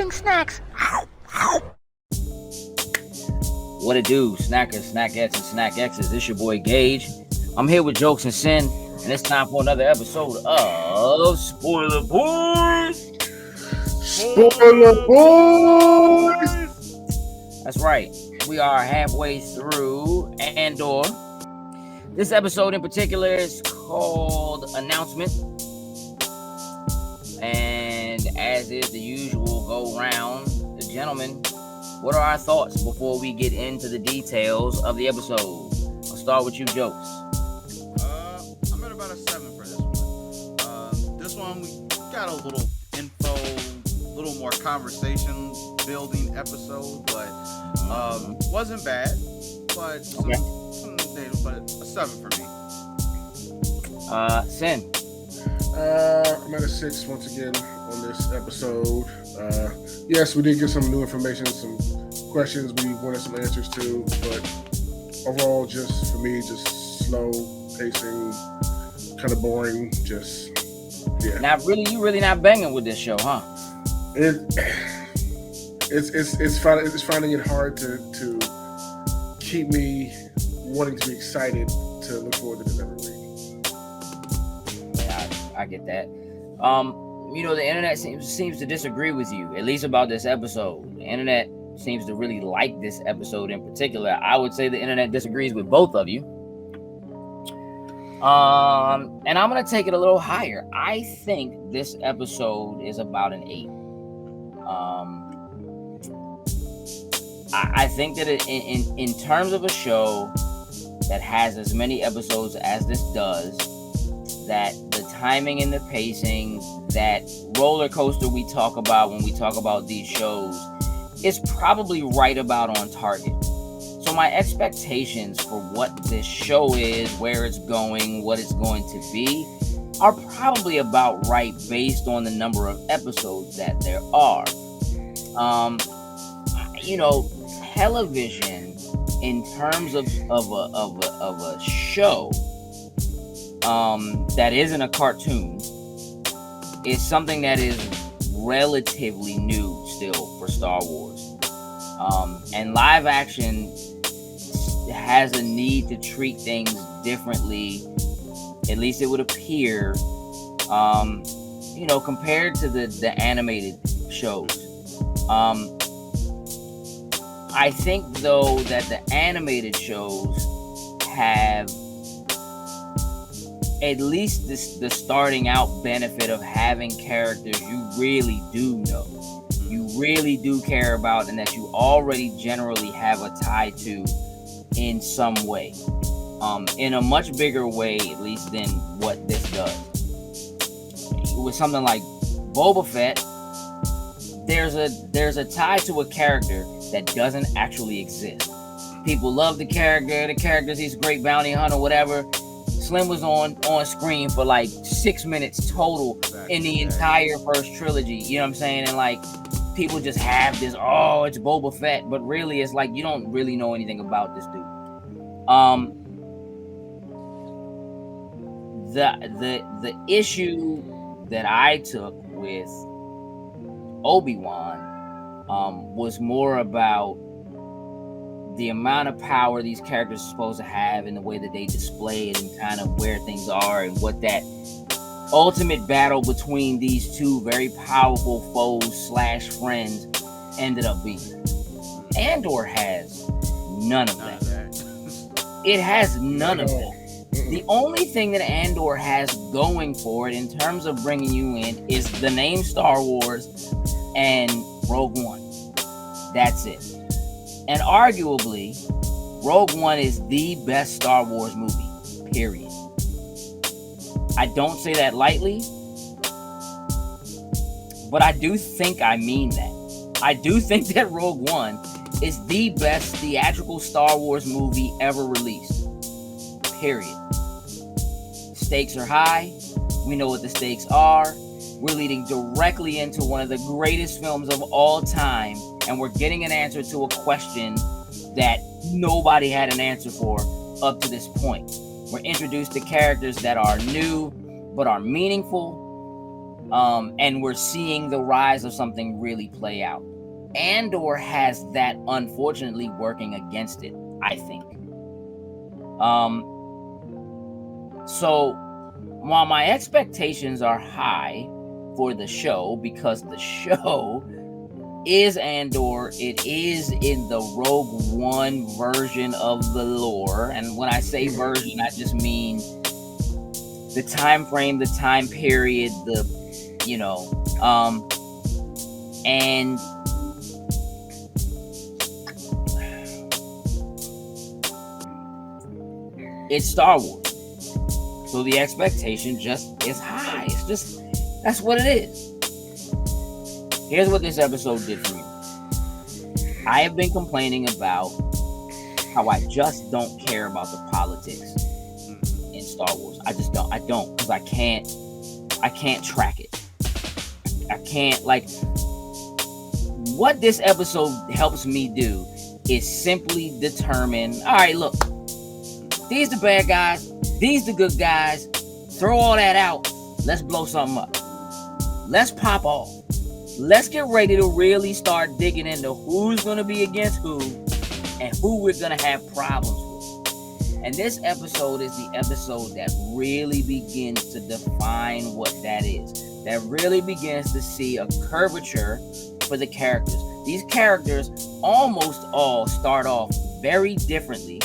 pudding snacks. What it do, snackers, snackettes, and snack X's? It's your boy Gage. I'm here with Jokes and Sin, and it's time for another episode of Spoiler Boys. Spoiler Boys. That's right. We are halfway through Andor. This episode in particular is called Announcement. And as is the usual go round, the gentlemen, what are our thoughts before we get into the details of the episode? I'll start with you, Jokes. I'm at about a 7 for this one. This one, we got a little info, a little more conversation building episode, but wasn't bad. But Okay. But a 7 for me. Sin. I'm at a 6 once again on this episode. Yes, we did get some new information, some questions we wanted some answers to, but overall, just for me, just slow pacing, kind of boring. Just You really not banging with this show, huh? It's finding it hard to keep me wanting to be excited to look forward to this every week. Yeah, I get that. The internet seems to disagree with you, at least about this episode. The internet seems to really like this episode in particular. I would say the internet disagrees with both of you. And I'm gonna take it a little higher. I think this episode is about an 8. I think that in terms of a show that has as many episodes as this does, that the timing and the pacing, that roller coaster we talk about when we talk about these shows, is probably right about on target. So my expectations for what this show is, where it's going, what it's going to be, are probably about right based on the number of episodes that there are. Television in terms of a show that isn't a cartoon is something that is relatively new still for Star Wars. And live action has a need to treat things differently, at least it would appear, compared to the animated shows. I think, though, that the animated shows have at least the starting out benefit of having characters you really do know, you really do care about, and that you already generally have a tie to in some way, in a much bigger way, at least, than what this does. With something like Boba Fett, there's a tie to a character that doesn't actually exist. People love the characters, he's a great bounty hunter, whatever. Slim was on screen for like 6 minutes total in the entire first trilogy, you know what I'm saying? And like, people just have this, oh, it's Boba Fett, but really it's like you don't really know anything about this dude. The issue that I took with Obi-Wan was more about the amount of power these characters are supposed to have and the way that they display it and kind of where things are and what that ultimate battle between these two very powerful foes / friends ended up being. Andor has none of that. It has none of that. The only thing that Andor has going for it in terms of bringing you in is the name Star Wars and Rogue One. That's it. And arguably, Rogue One is the best Star Wars movie, period. I don't say that lightly, but I do think I mean that. I do think that Rogue One is the best theatrical Star Wars movie ever released, period. Stakes are high. We know what the stakes are. We're leading directly into one of the greatest films of all time, and we're getting an answer to a question that nobody had an answer for up to this point. We're introduced to characters that are new but are meaningful. And we're seeing the rise of something really play out. Andor has that unfortunately working against it, I think. So while my expectations are high for the show, because the show is Andor, it is in the Rogue One version of the lore. And when I say version, I just mean the time frame, the time period, and it's Star Wars. So the expectation just is high. It's just, that's what it is. Here's what this episode did for me. I have been complaining about how I just don't care about the politics in Star Wars. I just don't. I don't, because I can't track it. I can't, like, what this episode helps me do is simply determine, all right, look, these the bad guys, these the good guys, throw all that out, let's blow something up. Let's pop off. Let's get ready to really start digging into who's going to be against who and who we're going to have problems with. And this episode is the episode that really begins to define what that is. That really begins to see a curvature for the characters. These characters almost all start off very differently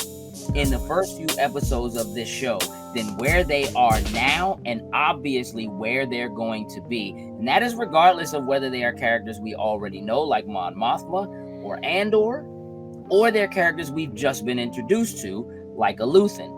in the first few episodes of this show than where they are now, and obviously where they're going to be. And that is regardless of whether they are characters we already know, like Mon Mothma or Andor, or they're characters we've just been introduced to, like a Luthen.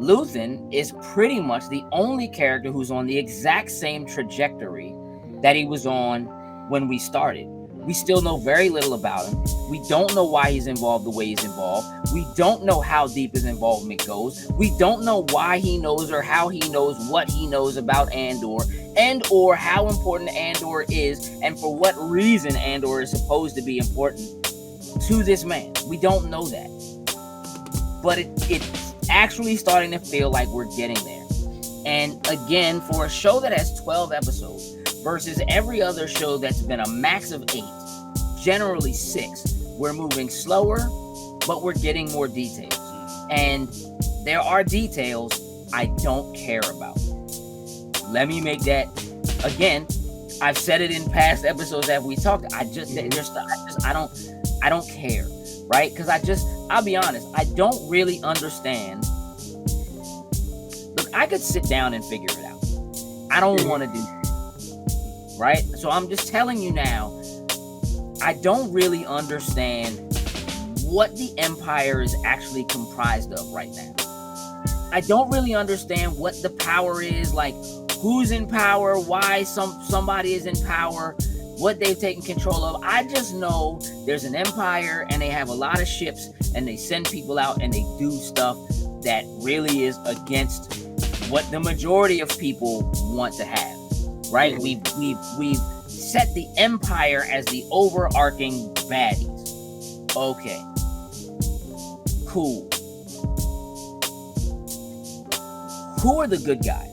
Luthen is pretty much the only character who's on the exact same trajectory that he was on when we started. We still know very little about him. We don't know why he's involved the way he's involved. We don't know how deep his involvement goes. We don't know why he knows or how he knows what he knows about Andor, and or how important Andor is and for what reason Andor is supposed to be important to this man. We don't know that. But it's actually starting to feel like we're getting there. And again, for a show that has 12 episodes versus every other show that's been a max of 8, generally 6, we're moving slower, but we're getting more details. And there are details I don't care about. Let me make that again. I've said it in past episodes that we talked. I don't care, right? Because I'll be honest, I don't really understand. Look, I could sit down and figure it out. I don't want to do that, right? So I'm just telling you now, I don't really understand what the Empire is actually comprised of right now. I don't really understand what the power is, like who's in power, why somebody is in power, what they've taken control of. I just know there's an empire and they have a lot of ships and they send people out and they do stuff that really is against what the majority of people want to have, right? We've set the empire as the overarching baddies. Okay, cool. Who are the good guys?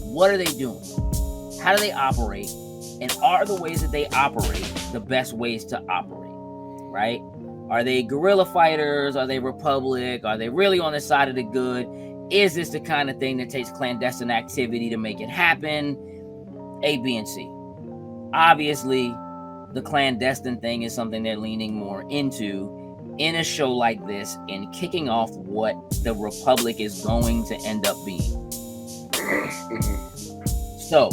What are they doing? How do they operate? And are the ways that they operate the best ways to operate, right? Are they guerrilla fighters? Are they Republic? Are they really on the side of the good? Is this the kind of thing that takes clandestine activity to make it happen? A, B, and C. Obviously, the clandestine thing is something they're leaning more into in a show like this and kicking off what the Republic is going to end up being. So,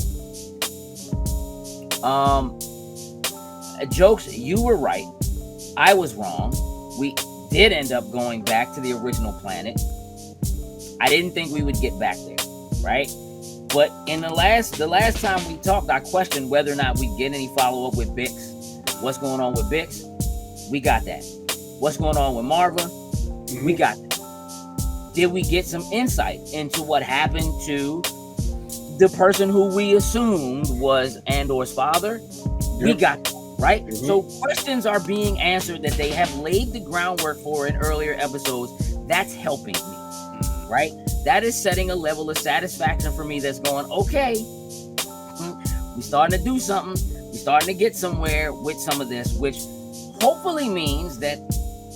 jokes, you were right. I was wrong. We did end up going back to the original planet. I didn't think we would get back there, right? But in the last time we talked, I questioned whether or not we'd get any follow-up with Bix. What's going on with Bix? We got that. What's going on with Marva? We got that. Did we get some insight into what happened to the person who we assumed was Andor's father? Yep. We got that, right? Mm-hmm. So questions are being answered that they have laid the groundwork for in earlier episodes. That's helping me, right? That is setting a level of satisfaction for me that's going, okay, We starting to do something. We starting to get somewhere with some of this, which hopefully means that,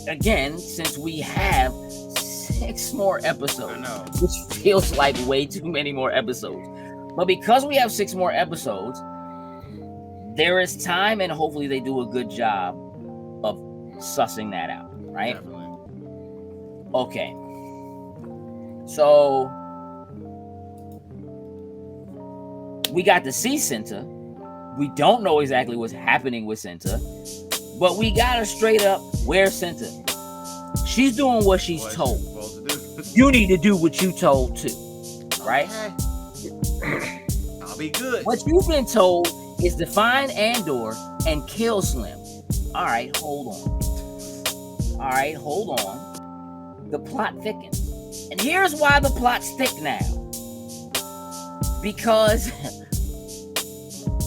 again, since we have 6 more episodes, I know. which feels like way too many more episodes, but because we have 6 more episodes, there is time, and hopefully they do a good job of sussing that out, right? Definitely. Okay. So we got to see Cinta. We don't know exactly what's happening with Cinta, but we got her straight up. Where's Cinta? She's doing what she's told. You need to do what you told too, right? Okay. I'll be good. What you've been told is to find Andor and kill Slim. All right, hold on. The plot thickens. And here's why the plot's thick now. Because,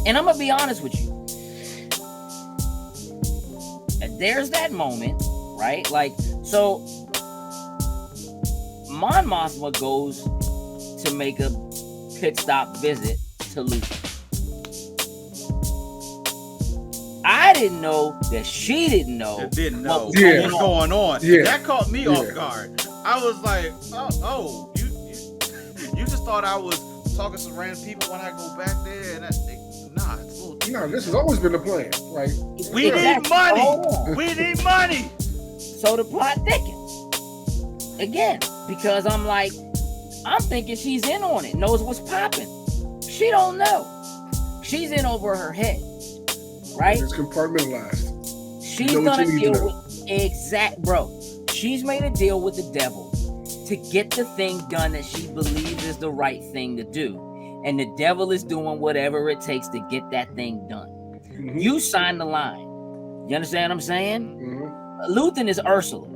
and I'm going to be honest with you, there's that moment, right? Like, so, Mon Mothma goes to make a pit stop visit to Luke. I didn't know that she didn't know. What was going on. Yeah. That caught me off guard. I was like, oh, you just thought I was talking to some random people when I go back there, and it's a little deeper. No, this has always been the plan. Like, we need money. We need money. So the plot thickens again because I'm thinking she's in on it, knows what's popping. She don't know. She's in over her head, right? It's compartmentalized. She's done a deal with bro. She's made a deal with the devil to get the thing done that she believes is the right thing to do. And the devil is doing whatever it takes to get that thing done. Mm-hmm. You signed the line. You understand what I'm saying? Mm-hmm. Luthen is Ursula.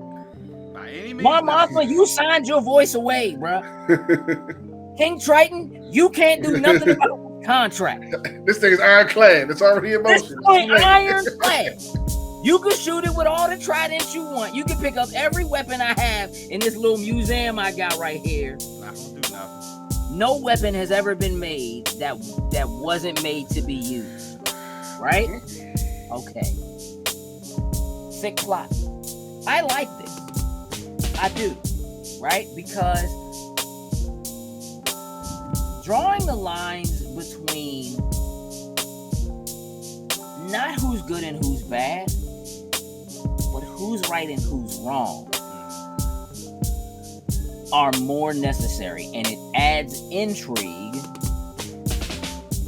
By any means. Mon Mothma, you signed your voice away, bro. King Triton, you can't do nothing about the contract. This thing is ironclad. It's already in motion. This thing ironclad. You can shoot it with all the tridents you want. You can pick up every weapon I have in this little museum I got right here. Not gonna do nothing. No weapon has ever been made that wasn't made to be used. Right? Okay. Sick plot. I like this. I do. Right? Because drawing the lines between not who's good and who's bad, but who's right and who's wrong are more necessary, and it adds intrigue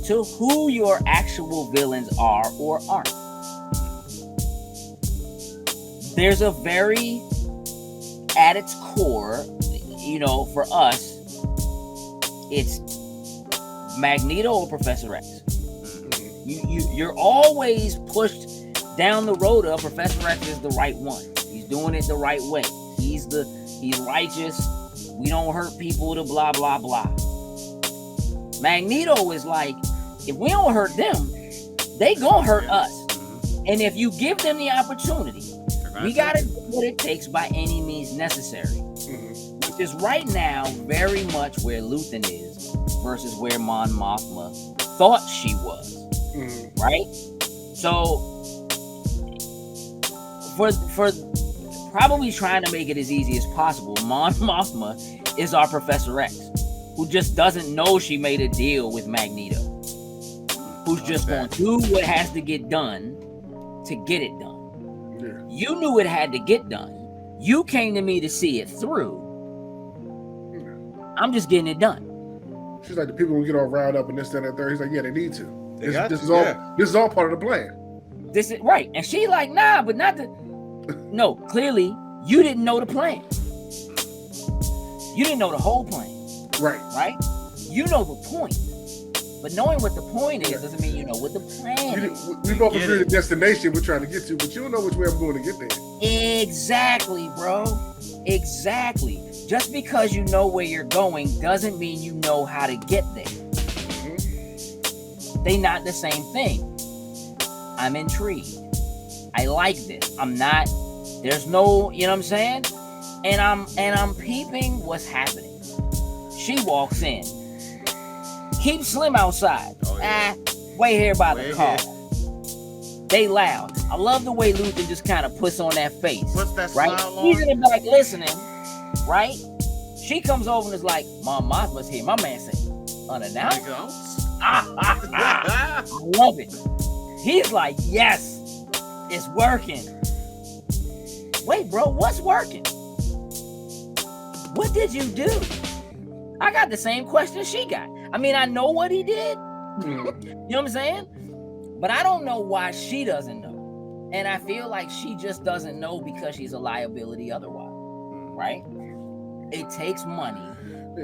to who your actual villains are or aren't. There's a very, at its core, for us, it's Magneto or Professor X. You're always pushed down the road of Professor X is the right one. He's doing it the right way. He's righteous. We don't hurt people to blah, blah, blah. Magneto is like, if we don't hurt them, they gonna hurt us. And if you give them the opportunity, we gotta do what it takes by any means necessary. Which is right now very much where Luthen is versus where Mon Mothma thought she was. Right? So for probably trying to make it as easy as possible, Mon Mothma is our Professor X, who just doesn't know she made a deal with Magneto, who's just going to do what has to get done to get it done. Yeah. You knew it had to get done. You came to me to see it through. I'm just getting it done. She's like, the people will get all riled up and this, that, and that, third. He's like, yeah, they need to. This is all part of the plan. This is right. And she like, nah, but not the. No, clearly you didn't know the plan. You didn't know the whole plan. Right? You know the point. But knowing what the point is doesn't mean you know what the plan is. We both agree the destination we're trying to get to, but you don't know which way I'm going to get there. Exactly, bro. Exactly. Just because you know where you're going doesn't mean you know how to get there. They not the same thing. I'm intrigued. I like this. I'm not, there's no, you know what I'm saying? And I'm peeping what's happening. She walks in. Keep Slim outside. Way here by Way the car. here. They loud. I love the way Luther just kind of puts on that face. What's that right? smile on? He's in the back listening, right? She comes over and is like, Mom Mothma's here. My man said, unannounced? I love it. He's like, yes, it's working. Wait, bro, what's working? What did you do? I got the same question she got. I mean, I know what he did. You know what I'm saying? But I don't know why she doesn't know. And I feel like she just doesn't know because she's a liability otherwise, right? It takes money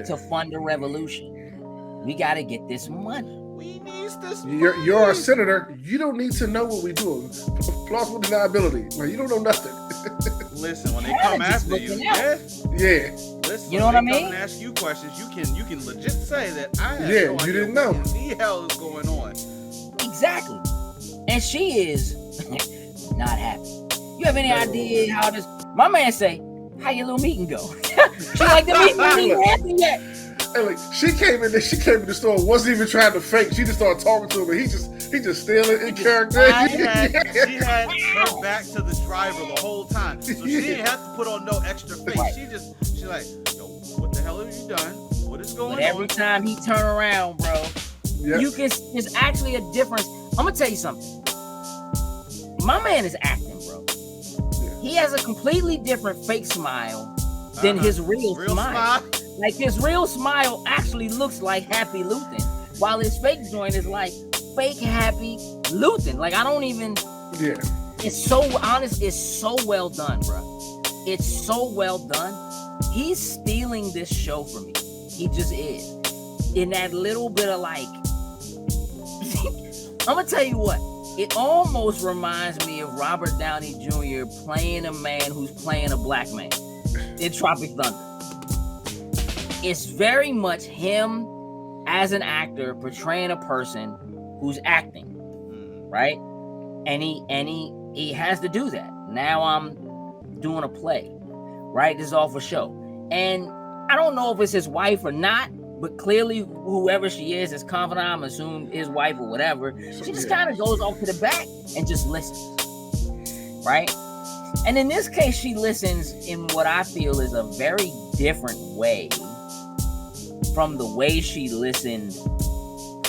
to fund a revolution. We got to get this money. We need this money. You're a senator. You don't need to know what we do. Plausible deniability. Like, you don't know nothing. Listen, when they come after you, yeah. Listen, you know what I mean? Come and ask you questions. You can legit say that I have Yeah, no idea you didn't know. what the hell is going on. Exactly. And she is not happy. You have any idea how this? My man say, how your little meeting go? She like, the meeting ain't happened yet. And like, she came in the store, wasn't even trying to fake. She just started talking to him, and he just still in character. She had her back to the driver the whole time, so she didn't have to put on no extra face. Right. She like, yo, what the hell have you done? What is going But every on? time he turn around, bro, you can. There's actually a difference. I'm gonna tell you something. My man is acting, bro. He has a completely different fake smile than his real smile. Like, his real smile actually looks like Happy Luthen, while his fake joint is like fake Happy Luthen. Like, I don't even. Yeah. It's so honest. It's so well done, bro. It's so well done. He's stealing this show from me. He just is. In that little bit of like. I'm gonna tell you what. It almost reminds me of Robert Downey Jr. playing a man who's playing a black man in Tropic Thunder. It's very much him as an actor portraying a person who's acting, right? And he has to do that. Now I'm doing a play, right? This is all for show. And I don't know if it's his wife or not, but clearly whoever she is confident. I'm assuming his wife or whatever. She just kind of goes off to the back and just listens, right? And in this case, she listens in what I feel is a very different way from the way she listened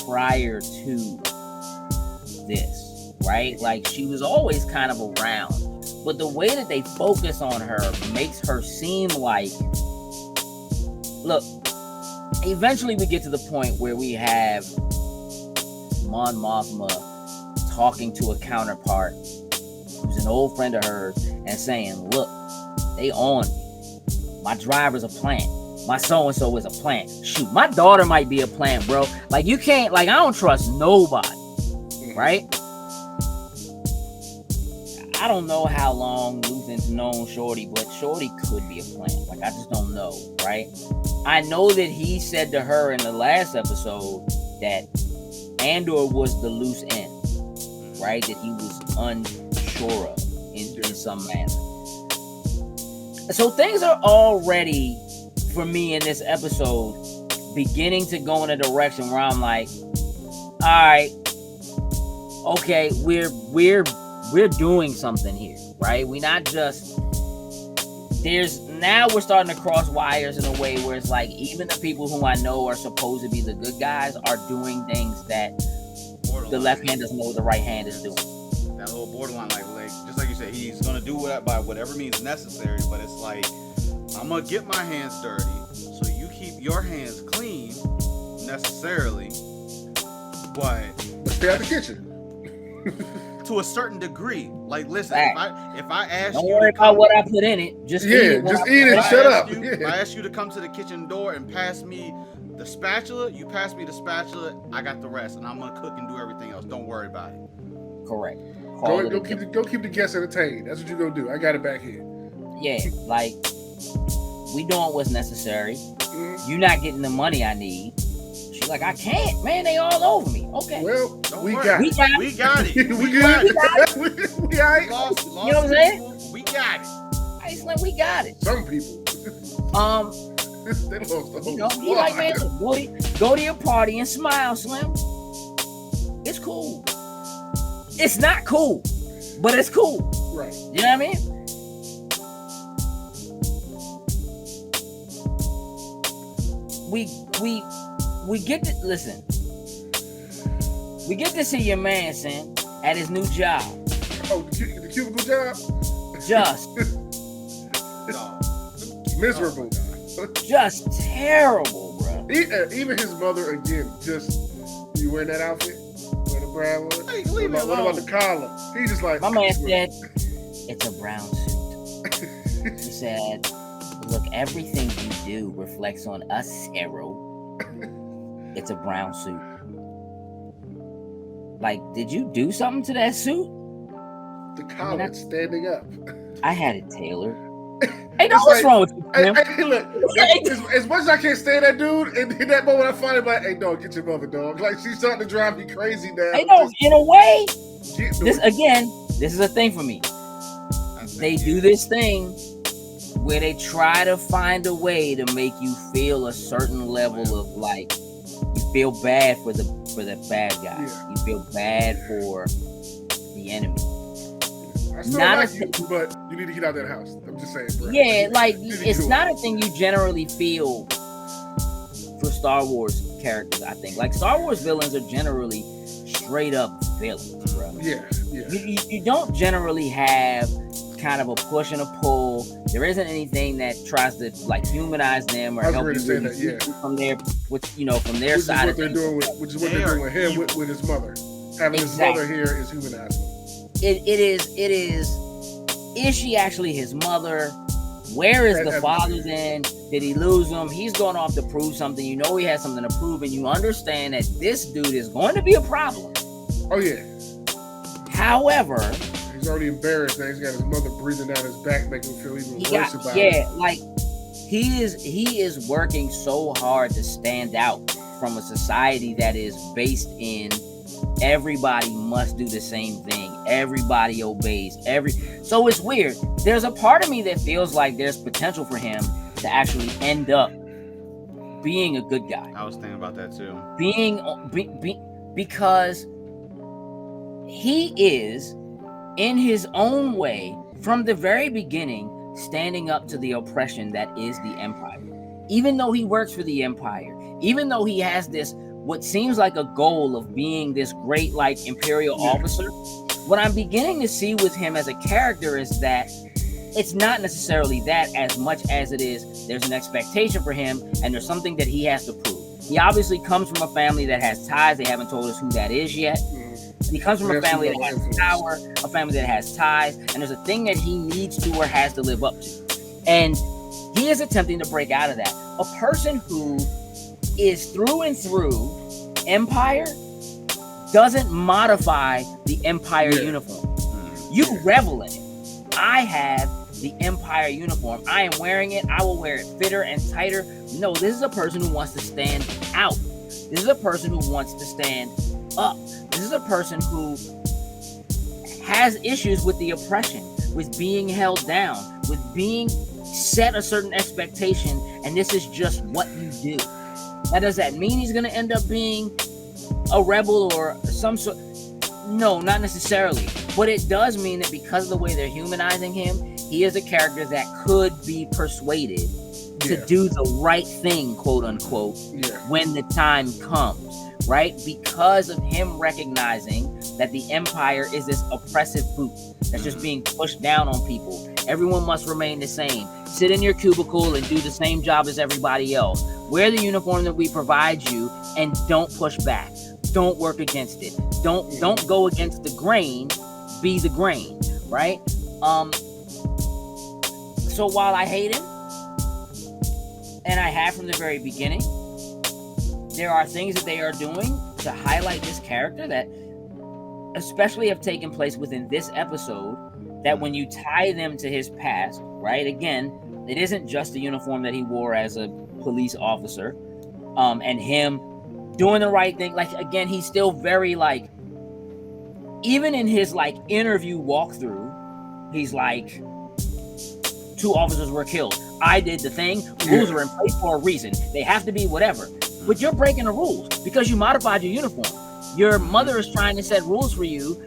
prior to this, right? Like, she was always kind of around, but the way that they focus on her makes her seem like, look, eventually we get to the point where we have Mon Mothma talking to a counterpart who's an old friend of hers and saying, look, they on me. My driver's a plant. My so-and-so is a plant. Shoot, my daughter might be a plant, bro. Like, you can't, like, I don't trust nobody, right? I don't know how long Luthen's known Shorty, but Shorty could be a plant. Like, I just don't know, right? I know that he said to her in the last episode that Andor was the loose end, right? That he was unsure of in some manner. So things are already, for me in this episode, beginning to go in a direction where I'm like, all right, okay, we're doing something here, right? We're not just, now we're starting to cross wires in a way where it's like, even the people who I know are supposed to be the good guys are doing things that the left hand doesn't know what the right hand is doing. That little borderline, like just like you said, he's gonna do that by whatever means necessary, but it's like, I'm gonna get my hands dirty, so you keep your hands clean, necessarily, but stay out the kitchen. To a certain degree. Like, listen, if I ask don't you, worry about what I put in it. Just eat it. Just eat it. Shut up. If I ask you to come to the kitchen door and pass me the spatula, you pass me the spatula. I got the rest, and I'm gonna cook and do everything else. Don't worry about it. Correct. Go keep the guests entertained. That's what you gonna do. I got it back here. Yeah, like, we doing what's necessary. You not getting the money I need. She's like, I can't, man. They all over me. Okay. Well, we worry. got it. We got it. We good. We all right. Lost You know what I'm saying? people, we got it. I just like, we got it. Some people. They lost the whole You know, he like, man, go to your party and smile, Slim. it's cool. It's not cool, but it's cool. Right. You know what I mean? We get to listen. We get to see your man, Sam, at his new job. Oh, the cubicle job? Just miserable. Just terrible, bro. Even his mother, again, just, you wearing that outfit? Wearing the brown one? Hey, leave me What about the collar? He just like... My man said, it's a brown suit. He said, look, everything you do reflects on us, hero. It's a brown suit. Like, did you do something to that suit? The collar standing up. I had it tailored. Hey, no, what's wrong with you, Tim? Hey, look, as much as I can't stand that dude, in that moment I find it like, hey, dog, get your mother, dog. Like, she's starting to drive me crazy now. Hey, no, in a way, this is a thing for me. They do this thing where they try to find a way to make you feel a certain level of, like, you feel bad for the bad guy. Yeah. You feel bad for the enemy. I still Not like a you, but you need to get out of that house. I'm just saying, bro. Yeah, like, You need to it's do not it. a thing you generally feel for Star Wars characters, I think. Like, Star Wars villains are generally straight up villains, bro. Yeah. You don't generally have kind of a push and a pull. There isn't anything that tries to, like, humanize them or I was help ready you to say really that, yeah. from their, from their Which is side what of they're things. doing which is what they're doing with him with his mother. Having his Exactly. mother here is humanizing him. It is she actually his mother? Where is the father then? Did he lose him? He's going off to prove something. You know he has something to prove, and you understand that this dude is going to be a problem. Oh yeah. However, He's already embarrassed now. He's got his mother breathing down his back, making him feel even worse about it. like he is working so hard to stand out from a society that is based in everybody must do the same thing. Everybody obeys. So it's weird. There's a part of me that feels like there's potential for him to actually end up being a good guy. I was thinking about that too. Because he is, in his own way, from the very beginning, standing up to the oppression that is the Empire. Even though he works for the Empire, even though he has this, what seems like a goal of being this great, like, Imperial officer, what I'm beginning to see with him as a character is that it's not necessarily that as much as it is there's an expectation for him and there's something that he has to prove. He obviously comes from a family that has ties. They haven't told us who that is yet. He comes from a family that has power, a family that has ties, and there's a thing that he needs to or has to live up to. And he is attempting to break out of that. A person who is through and through Empire doesn't modify the Empire uniform. You revel in it. I have the Empire uniform. I am wearing it. I will wear it fitter and tighter. No, this is a person who wants to stand out. This is a person who wants to stand up. This is a person who has issues with the oppression, with being held down, with being set a certain expectation, and this is just what you do. Now, does that mean he's going to end up being a rebel or some sort? No, not necessarily. But it does mean that because of the way they're humanizing him, he is a character that could be persuaded to do the right thing, quote unquote, when the time comes, right? Because of him recognizing that the Empire is this oppressive boot that's just being pushed down on people. Everyone must remain the same. Sit in your cubicle and do the same job as everybody else. Wear the uniform that we provide you and don't push back. Don't work against it. Don't go against the grain. Be the grain, right? So while I hate him, and I have from the very beginning, there are things that they are doing to highlight this character that especially have taken place within this episode, that when you tie them to his past, right? Again, it isn't just the uniform that he wore as a police officer, and him doing the right thing. Like, again, he's still very, like, even in his, like, interview walkthrough, he's like, 2 officers were killed. I did the thing. Rules are in place for a reason. They have to be whatever. But you're breaking the rules because you modified your uniform. Your mother is trying to set rules for you.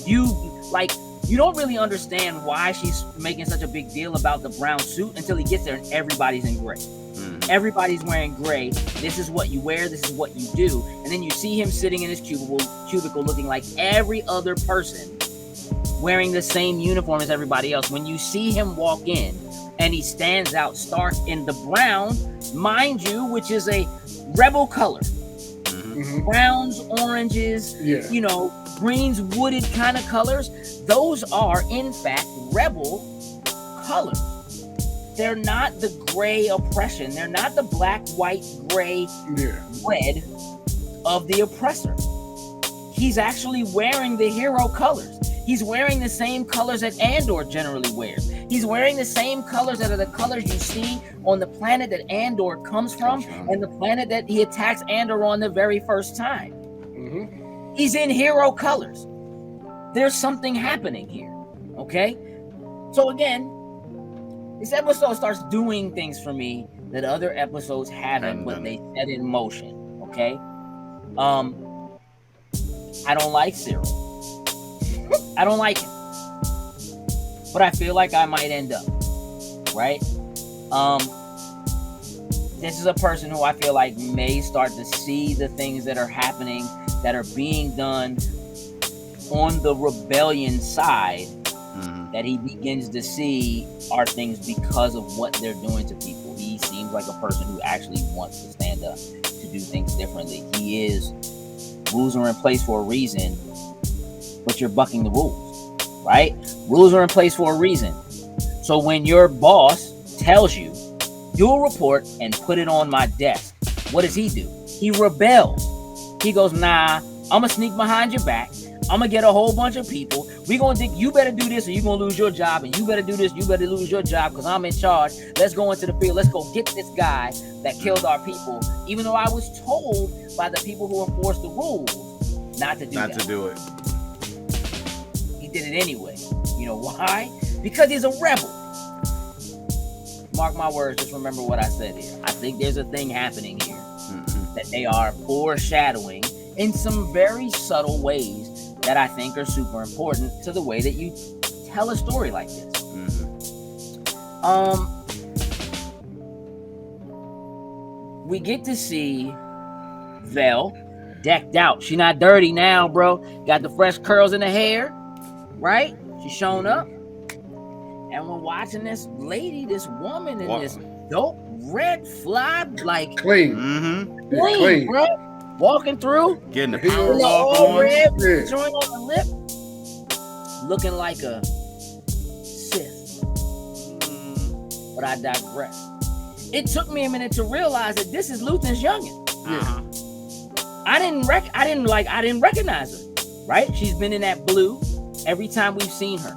You don't really understand why she's making such a big deal about the brown suit until he gets there and everybody's in gray. Everybody's wearing gray. This is what you wear. This is what you do. And then you see him sitting in his cubicle looking like every other person, wearing the same uniform as everybody else. When you see him walk in and he stands out stark in the brown, mind you, which is a rebel color. Browns, oranges, greens, wooded kind of colors. Those are, in fact, rebel colors. They're not the gray oppression. They're not the black, white, gray, red of the oppressor. He's actually wearing the hero colors. He's wearing the same colors that Andor generally wears. He's wearing the same colors that are the colors you see on the planet that Andor comes from and the planet that he attacks Andor on the very first time. He's in hero colors. There's something happening here, okay? So again, this episode starts doing things for me that other episodes haven't, but they set in motion, okay? I don't like Cyril. I don't like him. But I feel like I might end up, right? This is a person who I feel like may start to see the things that are happening, that are being done on the rebellion side, that he begins to see are things because of what they're doing to people. He seems like a person who actually wants to stand up to do things differently. He is, rules are in place for a reason, but you're bucking the rules, right? Rules are in place for a reason. So when your boss tells you, you'll report and put it on my desk, what does he do? He rebels. He goes, nah, I'm gonna sneak behind your back. I'm gonna get a whole bunch of people. We gonna think you better do this or you're gonna lose your job, and you better do this, you better lose your job because I'm in charge. Let's go into the field. Let's go get this guy that killed our people. Even though I was told by the people who enforce the rules not to do it. He did it anyway. You know why? Because he's a rebel. Mark my words, just remember what I said here. I think there's a thing happening here that they are foreshadowing in some very subtle ways that I think are super important to the way that you tell a story like this. We get to see Vel decked out. She not dirty now, bro. Got the fresh curls in the hair, right? She's showing up. And we're watching this lady, this woman in this dope red fly, like clean, clean, bro. Walking through, getting the power walk on, joint on the lip, looking like a Sith. But I digress. It took me a minute to realize that this is Luthen's youngin. I didn't recognize her. Right? She's been in that blue every time we've seen her.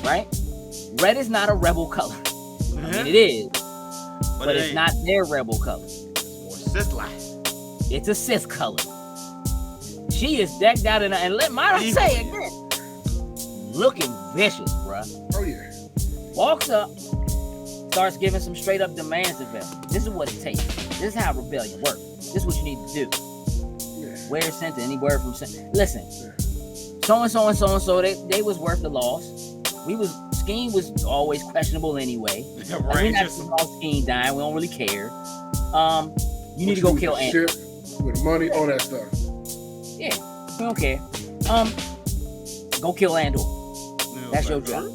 Right? Red is not a rebel color. I mean, it is, but it's not their rebel color. It's more Sith-like. It's a Sith color. She is decked out in, and might I say again, looking vicious, bruh. Oh yeah. Walks up, starts giving some straight up demands to Vel. This is what it takes. This is how rebellion works. This is what you need to do. Yeah. Where's Senta? Any word from Senta? Listen, so and so and so and so, they was worth the loss. Scheme was always questionable anyway. We're not about Scheme dying. We don't really care. You need to go kill Andor. With money, all that stuff. Yeah, we don't care. Go kill Andor. That's your job.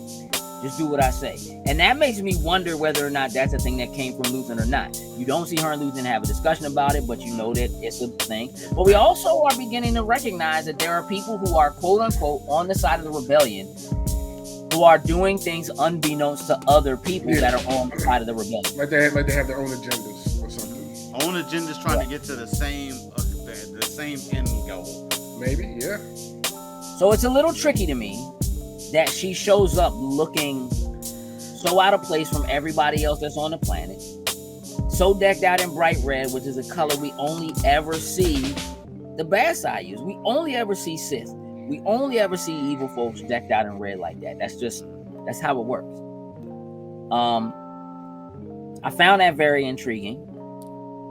Just do what I say. And that makes me wonder whether or not that's a thing that came from Luthen or not. You don't see her and Luthen have a discussion about it, but you know that it's a thing. But we also are beginning to recognize that there are people who are quote unquote on the side of the rebellion who are doing things unbeknownst to other people that are on the side of the rebellion. Like they have their own agendas or something. Own agendas trying to get to the same end goal. Maybe, yeah. So it's a little tricky to me that she shows up looking so out of place from everybody else that's on the planet, so decked out in bright red, which is a color we only ever see the bad side use. We only ever see Sith. We only ever see evil folks decked out in red like that. That's how it works. I found that very intriguing.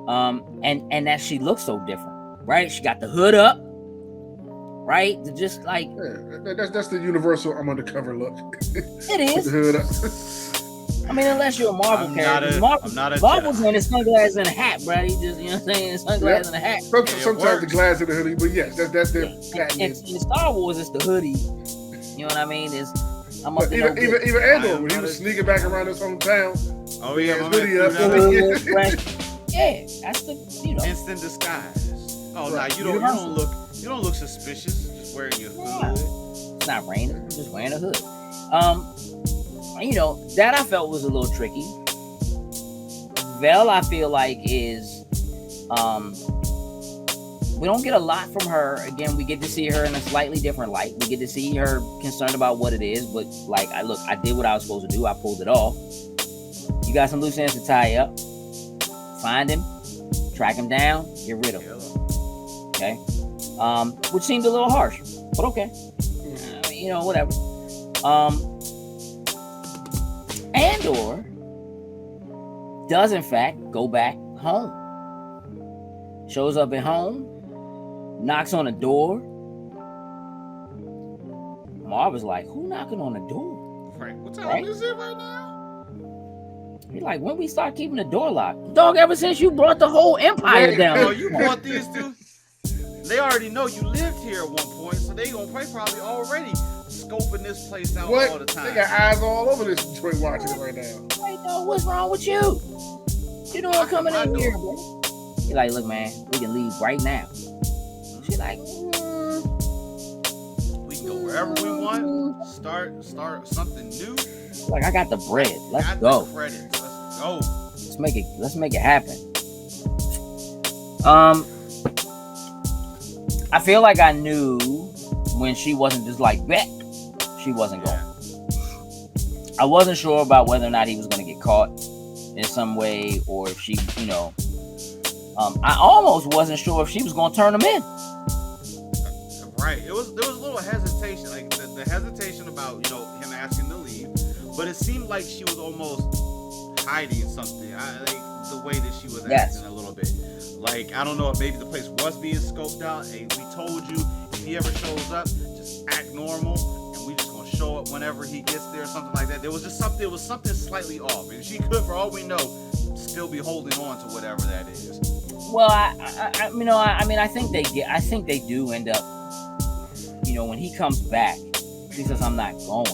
And that she looks so different, right? She got the hood up, right? To just like that's the universal I'm undercover look. it is. The hood up. I mean, unless you're a Marvel character. I'm not a Marvel's Jedi. wearing his sunglasses and a hat, bro. He just, you know what I'm saying? Sunglasses and a hat. Sometimes the glass in the hoodie, but yes, that's their patent. In Star Wars, it's the hoodie. You know what I mean? It's I'm up But to even Andor, when he not was a- sneaking back around his hometown, Oh yeah, his my hoodie man up. threw that yeah, that's the instant disguise. Oh Right. nah, you don't look suspicious just wearing your hood. It's not raining. I'm just wearing a hood. That I felt was a little tricky. Vel, I feel like is we don't get a lot from her. Again, we get to see her in a slightly different light. We get to see her concerned about what it is, but like I did what I was supposed to do. I pulled it off. You got some loose ends to tie up. Find him, track him down, get rid of him. Okay. Which seemed a little harsh, but okay. Whatever. Andor does in fact go back home. Shows up at home, knocks on the door. Marv was like, "Who knocking on the door?" Frank, what time Right? is it right now? He's like, "When we start keeping the door locked, dog. Ever since you brought the whole empire down." Oh, you brought these two. They already know you lived here at one point, so they gonna probably already scoping this place out all the time. They got eyes all over this joint watching it right now. Hey, dog, what's wrong with you? You doing coming in here, bro? He like, "Look, man, we can leave right now." She like, We can go wherever we want. Start something new. like I got the bread. Let's Got go. the credits. Let's go. Let's make it happen. I feel like I knew when she wasn't just like bet, she wasn't going. I wasn't sure about whether or not he was going to get caught in some way, or if she, I almost wasn't sure if she was going to turn him in. Right. There was a little hesitation, like the hesitation about him asking to leave, but it seemed like she was almost hiding something. I like the way that she was acting a little bit. Like I don't know if maybe the place was being scoped out. Hey, we told you if he ever shows up, just act normal, and we just gonna show up whenever he gets there or something like that. There was something slightly off, and she could, for all we know, still be holding on to whatever that is. Well, I think they get. I think they do end up. When he comes back, he says, "I'm not going."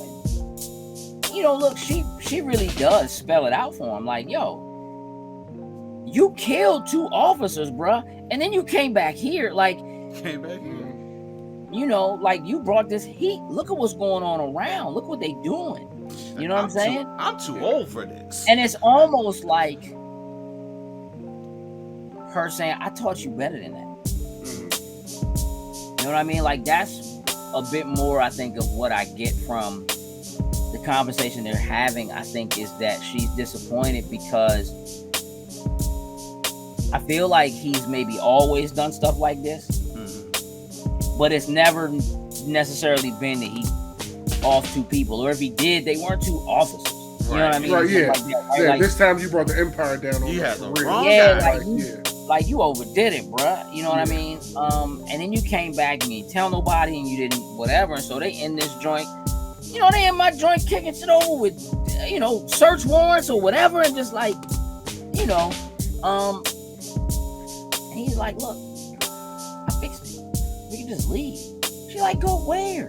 Look, she really does spell it out for him. Like, yo, you killed 2 officers, bruh, and then you came back here. Like, Came back here. Like you brought this heat. Look at what's going on around. Look what they doing. You know what I'm saying? I'm too old for this. And it's almost like her saying, "I taught you better than that." You know what I mean? Like that's a bit more, I think, of what I get from the conversation they're having. I think is that she's disappointed because I feel like he's maybe always done stuff like this, but it's never necessarily been that he off 2 people, or if he did, they weren't 2 officers. You know what I mean? Right, yeah. Like that, right? Yeah, Like, this time you brought the empire down on You had for the real. wrong yeah, guy. like you overdid it, bruh. You know what I mean? And then you came back and you didn't tell nobody and you didn't whatever, and so they in this joint. They in my joint kicking shit over with, search warrants or whatever, and just like, and he's like, "Look, I fixed it. We can just leave." She like, "Go where?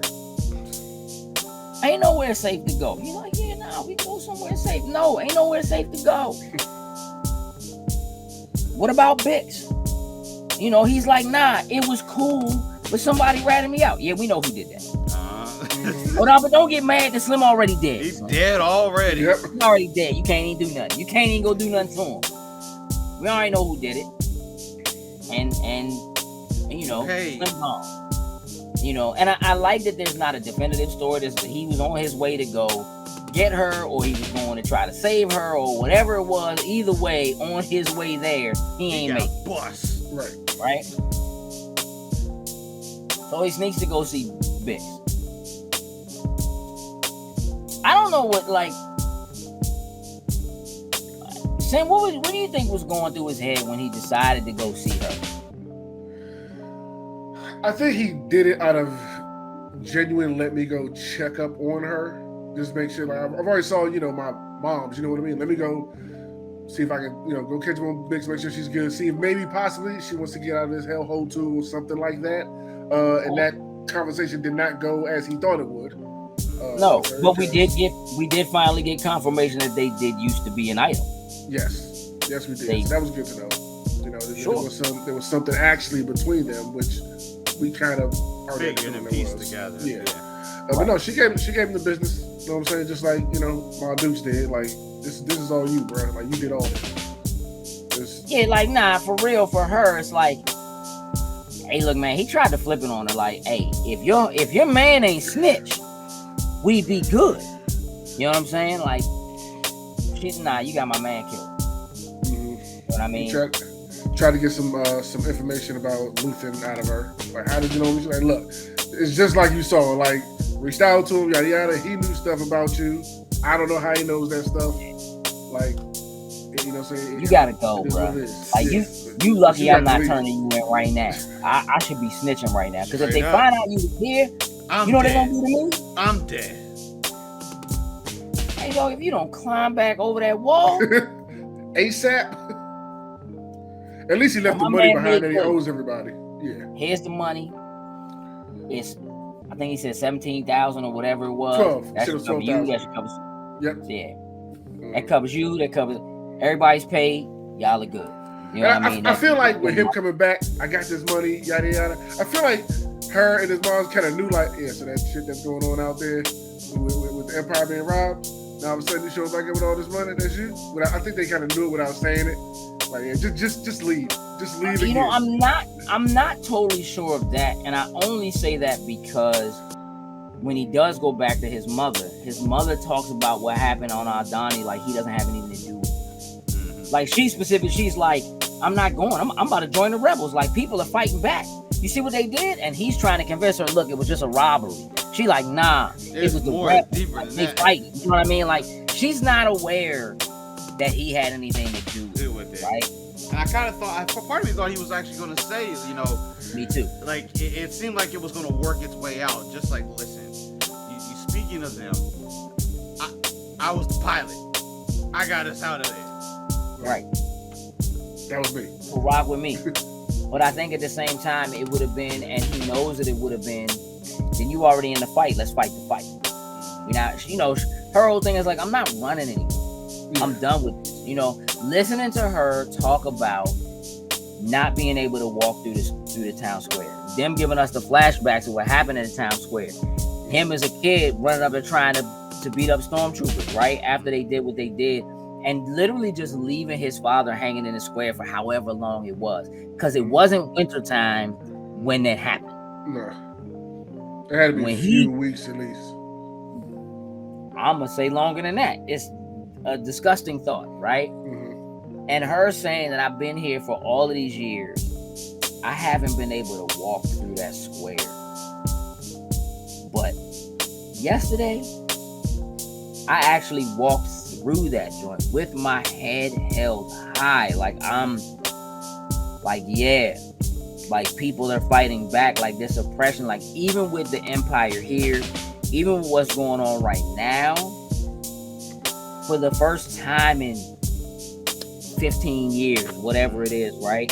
Ain't nowhere safe to go." He's like, "Yeah, nah, we can go somewhere safe." "No, ain't nowhere safe to go." "What about Bix?" He's like, "Nah, it was cool, but somebody ratted me out." "Yeah, we know who did that." But don't get mad that Slim already dead. He's dead already. Yep. He's already dead. You can't even do nothing. You can't even go do nothing to him. We already know who did it. And Hey. Slim gone. And I like that there's not a definitive story. He was on his way to go get her, or he was going to try to save her, or whatever it was. Either way, on his way there, he ain't got make a bus. Right. So he sneaks to go see Bix. I don't know what, like, Sam, what do you think was going through his head when he decided to go see her? I think he did it out of genuine let me go check up on her. Just make sure, like, I've already saw, my mom's, you know what I mean? Let me go see if I can, go catch her on Bix, make sure she's good. See if maybe possibly she wants to get out of this hellhole too or something like that. And that conversation did not go as he thought it would. No, but we did finally get confirmation that they did used to be an item. Yes, we did. So that was good to know. Sure. There was something actually between them, which we kind of already figured and pieced together. Yeah. But no, she gave him the business. You know what I'm saying? Just like my Dukes did. Like this is all you, bro. Like you did all this. Yeah, like nah, for real. For her, it's like, hey, look, man, he tried to flip it on her. Like, hey, if your man ain't snitch, we be good. You know what I'm saying? Like, she's you got my man killed. Mm-hmm. You know what I mean? Try to get some information about Luthen out of her. Like, how did you know? She's like, look, it's just like you saw. Like, reached out to him, yada yada. He knew stuff about you. I don't know how he knows that stuff. Like, you know what I'm saying? You gotta go, bro. Like, you lucky I'm not turning you in right now. I should be snitching right now. Because if they find out you was here, you know what they're gonna do to me? I'm dead. Hey, dog, if you don't climb back over that wall ASAP. At least he left the money behind that he owes everybody. Yeah. Here's the money. I think he said 17,000 or whatever it was. 12. That should cover you. That should cover. Yep. Yeah. That covers you. That covers everybody's paid. Y'all are good. You know what I mean? I feel like with him coming back, I got this money, yada yada. I feel like her and his mom kind of knew, like, yeah, so that shit that's going on out there with the Empire being robbed. Now all of a sudden you show back up with all this money. That's you. But I think they kind of knew it without saying it. Like, yeah, just leave. Just leave. You know, I'm not totally sure of that, and I only say that because when he does go back to his mother talks about what happened on Aldhani, like he doesn't have anything to do with it. Like she's like, I'm not going. I'm about to join the rebels. Like people are fighting back. You see what they did? And he's trying to convince her, look, it was just a robbery. She like, nah, it was the rebels. Like, they fighting. You know what I mean? Like she's not aware that he had anything to do with it, right? And I kind of thought, part of me thought he was actually going to say, me too. Like it seemed like it was going to work its way out. Just like, listen, you speaking of them, I was the pilot. I got us out of there. Right. That was me. Well, rock with me. But I think at the same time, it would have been, and he knows that it would have been, then you already in the fight. Let's fight the fight. Her whole thing is like, I'm not running anymore. I'm done with this. Listening to her talk about not being able to walk through the town square, them giving us the flashbacks of what happened in the town square, him as a kid running up and trying to beat up stormtroopers right after they did what they did, and literally just leaving his father hanging in the square for however long it was, because it wasn't wintertime when that happened. No, it had to be a few weeks at least. I'm gonna say longer than that. It's a disgusting thought, right? Mm-hmm. And her saying that I've been here for all of these years, I haven't been able to walk through that square. But yesterday, I actually walked through that joint with my head held high. Like I'm like, yeah, like people are fighting back, like this oppression, like even with the Empire here, even with what's going on right now, for the first time in 15 years, whatever it is, right?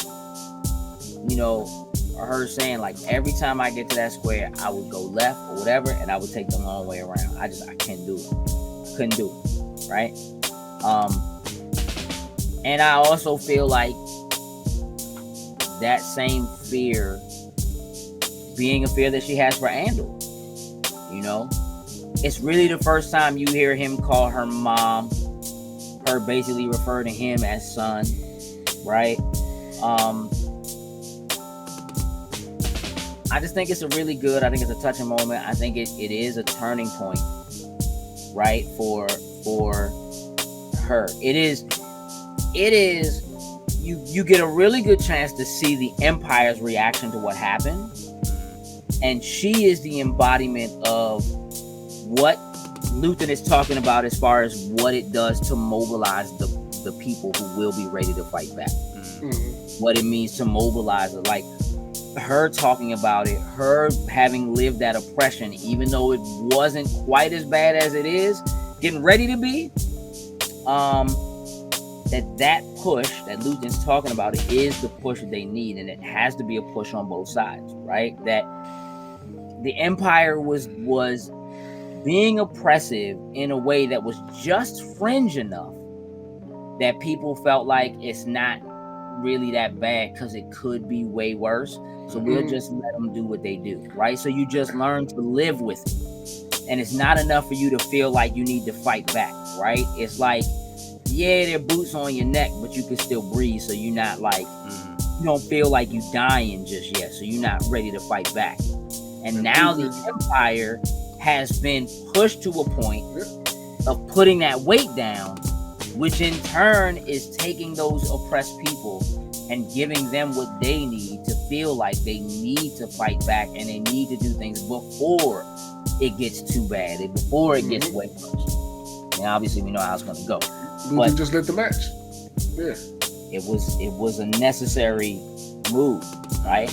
Her saying like every time I get to that square, I would go left or whatever, and I would take the long way around. I can't do it. Couldn't do it, right? And I also feel like that same fear being a fear that she has for Andor. It's really the first time you hear him call her mom, her basically refer to him as son, right? I just think it's I think it's a touching moment. I think it is a turning point, right? For her. It is you get a really good chance to see the Empire's reaction to what happened. And she is the embodiment of what Luthen is talking about as far as what it does to mobilize the people who will be ready to fight back. Mm-hmm. What it means to mobilize it. Like her talking about it, her having lived that oppression, even though it wasn't quite as bad as it is getting ready to be, that push that Luton's talking about it is the push that they need, and it has to be a push on both sides, right? That the Empire was being oppressive in a way that was just fringe enough that people felt like it's not really that bad because it could be way worse. So we'll just let them do what they do, right? So you just learn to live with it. And it's not enough for you to feel like you need to fight back, right? It's like, yeah, there are boots on your neck, but you can still breathe. So you're not like, you don't feel like you dying just yet. So you're not ready to fight back. And now the Empire has been pushed to a point of putting that weight down, which in turn is taking those oppressed people and giving them what they need to feel like they need to fight back and they need to do things before it gets too bad, before it gets way worse. And obviously we know how it's going to go. But just let the match. Yeah. It was a necessary move, right?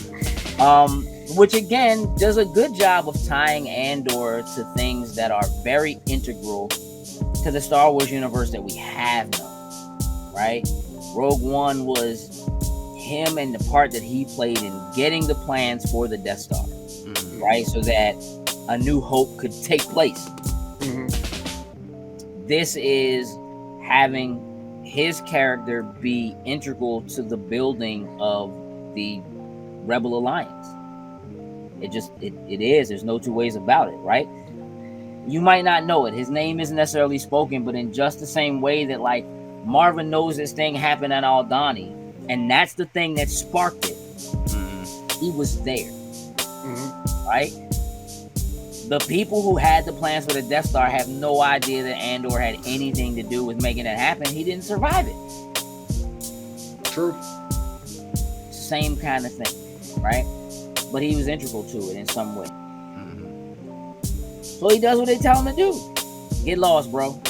Which again does a good job of tying Andor to things that are very integral to the Star Wars universe that we have known, right? Rogue One was him and the part that he played in getting the plans for the Death Star, right? So that A New Hope could take place. This is having his character be integral to the building of the Rebel Alliance. It is. There's no two ways about it, right? You might not know it. His name isn't necessarily spoken, but in just the same way that like Marvin knows this thing happened at Aldhani, and that's the thing that sparked it. He was there, right? The people who had the plans for the Death Star have no idea that Andor had anything to do with making it happen. He didn't survive it. True. Same kind of thing, right? But he was integral to it in some way. So he does what they tell him to do. Get lost, bro.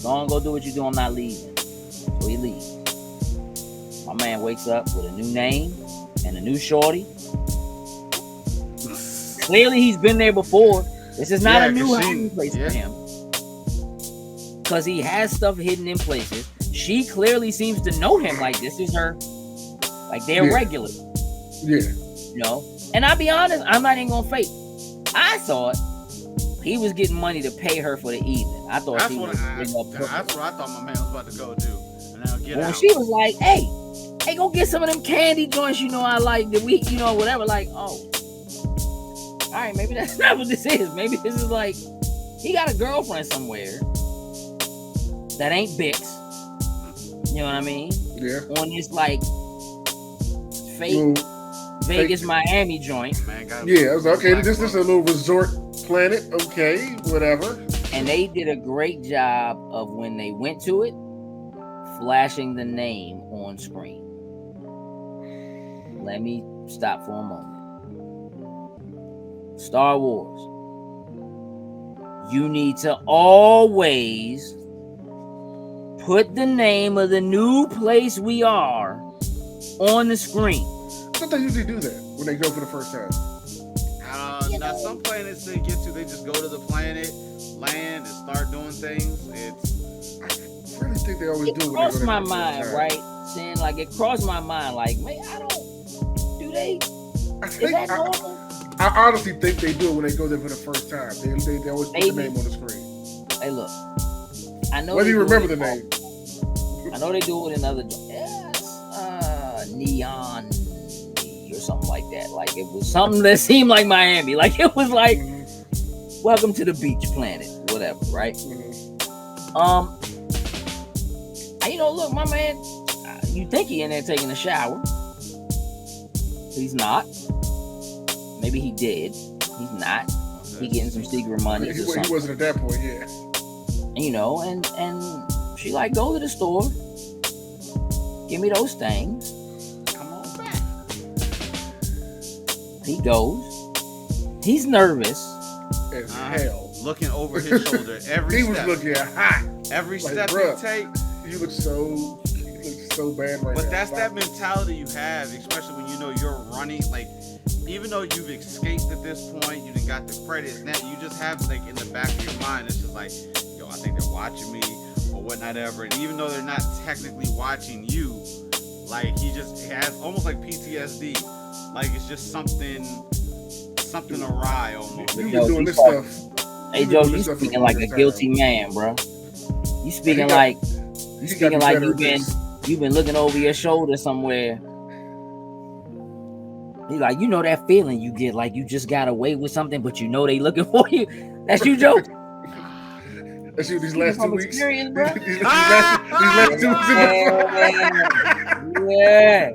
Go on, go do what you do. I'm not leaving. So he leaves. My man wakes up with a new name and a new shorty. Clearly, he's been there before. This is not a new hiding place for him. Because he has stuff hidden in places. She clearly seems to know him. Like, this is her. Like, they're regular. Yeah. You know? And I'll be honest, I'm not even gonna fake. I thought he was getting money to pay her for the evening. I thought that's he what was that's what I thought my man was about to go do. And now get when out. she was like, hey, go get some of them candy joints, you know, I like the week, you know, whatever. Like, oh, all right, maybe that's not what this is. Maybe this is like, he got a girlfriend somewhere that ain't Bix. You know what I mean? Yeah. On this like fake Vegas, Miami joint. Man, yeah, I was like, okay, this is a little resort planet. Okay, whatever. And they did a great job of when they went to it, flashing the name on screen. Let me stop for a moment. Star Wars. You need to always put the name of the new place we are on the screen. I thought they usually do that when they go for the first time. Now some planets they get to, they just go to the planet, land, and start doing things. I really think they always do. It crossed my mind, right? Saying like it crossed my mind, like, man, I don't. Do they? Is that normal? I honestly think they do it when they go there for the first time. They always put the name on the screen. Hey, look. I know. Whether you remember the name. I know they do it in other. Neon or something like that. Like it was something that seemed like Miami. Like it was like, welcome to the beach planet, whatever, right? You know, look, my man. You think he in there taking a shower? He's not. Maybe he did. He's not. He getting some secret money. He wasn't at that point, yeah. You know, and she like, go to the store. Give me those things. Come on back. He goes. He's nervous as hell. Looking over his shoulder every he step. He was looking hot. Every like, step bruh, he take. You look so so bad right now. But that's Stop that it. mentality you have, especially when you know you're running. Like, even though you've escaped at this point, you done got the credits. Now you just have like in the back of your mind, it's just like, yo, I think they're watching me or whatnot ever. And even though they're not technically watching you, like he has almost like PTSD. Like it's just something awry almost. You've Yo, been doing you this fuck- stuff. Hey You've been Joe, doing you this stuff for speaking the like a longest guilty time. man, bro. You speaking got- like He you gotta speaking be like better at this. you've been looking over your shoulder somewhere. You like you know that feeling you get like you just got away with something, but you know they looking for you. That's you, Joe. That's you these Speaking last 2 from weeks. experience, bro. These last 2 weeks. Yeah.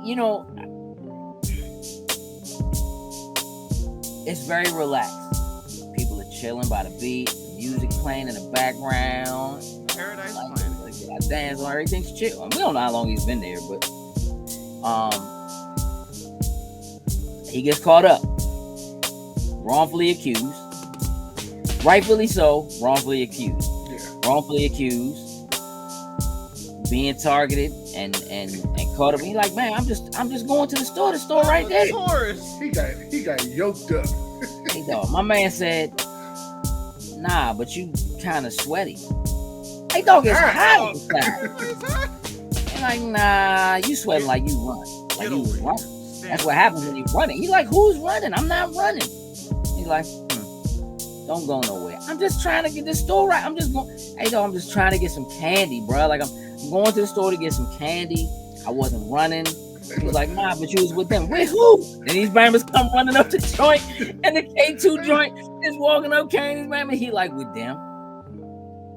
You know, it's very relaxed. People are chilling by the beat, music playing in the background. Paradise Like, Planet. I dance on everything's chill. We don't know how long he's been there, but he gets caught up, wrongfully accused, rightfully so, wrongfully accused, being targeted and caught up. He's like, man, I'm just going to the store right there. Tourist. He got yoked up. Hey dog, my man said, nah, but you kind of sweaty. Hey dog, it's hot outside. And like, nah, you sweating like you run. Like you was running. That's what happens when you running. He like, who's running? I'm not running. He's like, don't go nowhere. I'm just trying to get this store right. I'm just going. Hey dog, I'm just trying to get some candy, bro. Like I'm going to the store to get some candy. I wasn't running. He was like, nah, but you was with them. With who? And these bammers come running up the joint, and the K2 joint is walking up carrying these bammers. He like, with them.